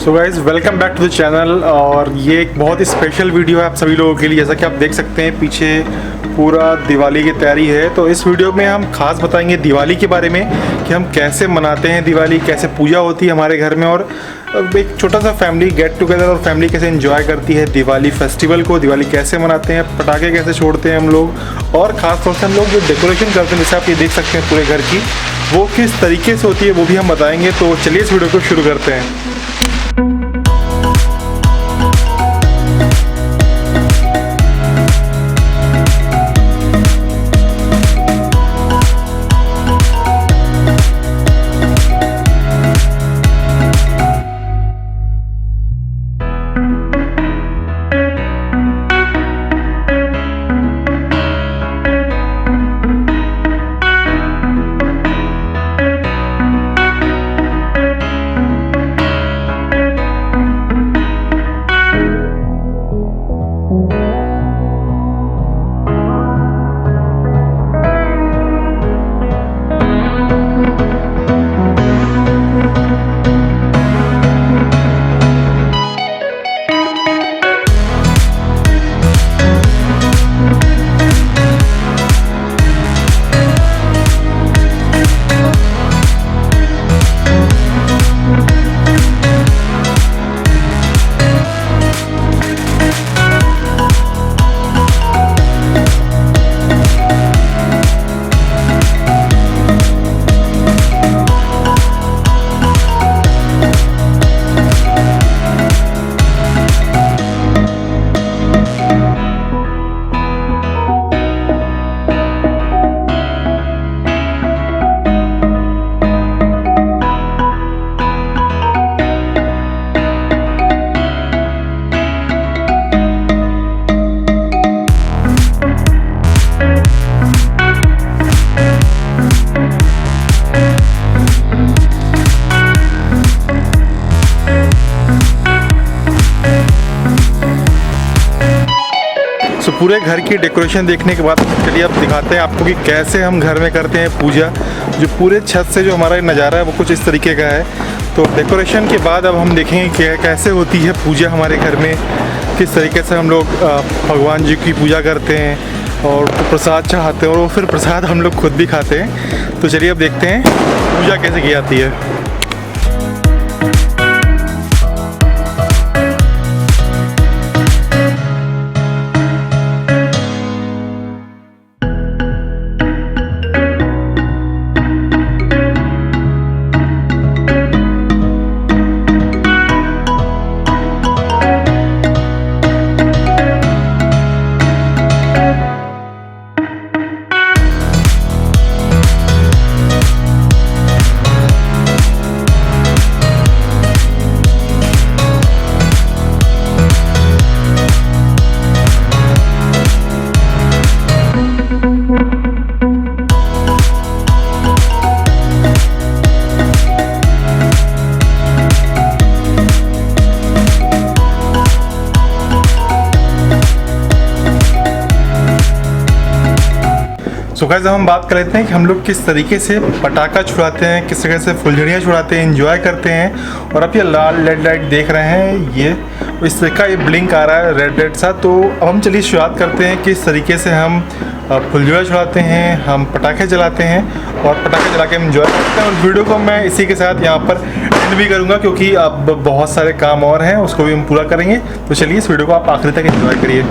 So guys welcome back to the channel. और ये एक बहुत ही स्पेशल वीडियो है आप सभी लोगों के लिए। जैसा कि आप देख सकते हैं पीछे पूरा दिवाली की तैयारी है। तो इस वीडियो में हम खास बताएंगे दिवाली के बारे में कि हम कैसे मनाते हैं दिवाली, कैसे पूजा होती है हमारे घर में, और एक छोटा सा फैमिली गेट टुगेदर और फैमिली कैसे एंजॉय करती है दिवाली फेस्टिवल को, दिवाली कैसे मनाते हैं, पटाखे कैसे छोड़ते हैं हम लोग, और ख़ास तौर से हम लोग जो डेकोरेशन करते हैं जैसे आप ये देख सकते हैं पूरे घर की, वो किस तरीके से होती है वो भी हम बताएंगे। तो चलिए इस वीडियो को शुरू करते हैं। तो पूरे घर की डेकोरेशन देखने के बाद चलिए अब दिखाते हैं आपको कि कैसे हम घर में करते हैं पूजा। जो पूरे छत से जो हमारा नज़ारा है वो कुछ इस तरीके का है। तो डेकोरेशन के बाद अब हम देखेंगे कि कैसे होती है पूजा हमारे घर में, किस तरीके से हम लोग भगवान जी की पूजा करते हैं और प्रसाद चढ़ाते हैं, और वो फिर प्रसाद हम लोग खुद भी खाते हैं। तो चलिए अब देखते हैं पूजा कैसे की जाती है। सो गाइस हम बात कर लेते हैं कि हम लोग किस तरीके से पटाखा छुड़ाते हैं, किस तरीके से फुलझड़ियाँ छुड़ाते हैं, एंजॉय करते हैं। और आप ये लाल रेड लाइट देख रहे हैं, ये इस तरह का ये ब्लिंक आ रहा है रेड रेड सा। तो अब हम चलिए शुरुआत करते हैं किस तरीके से हम फुलझड़ियाँ छुड़ाते हैं, हम पटाखे जलाते हैं और पटाखे जला के हम एंजॉय करते हैं। और वीडियो को मैं इसी के साथ यहाँ पर एंड भी करूँगा क्योंकि अब बहुत सारे काम और हैं, उसको भी हम पूरा करेंगे। तो चलिए इस वीडियो को आप आखिरी तक एंजॉय करिए।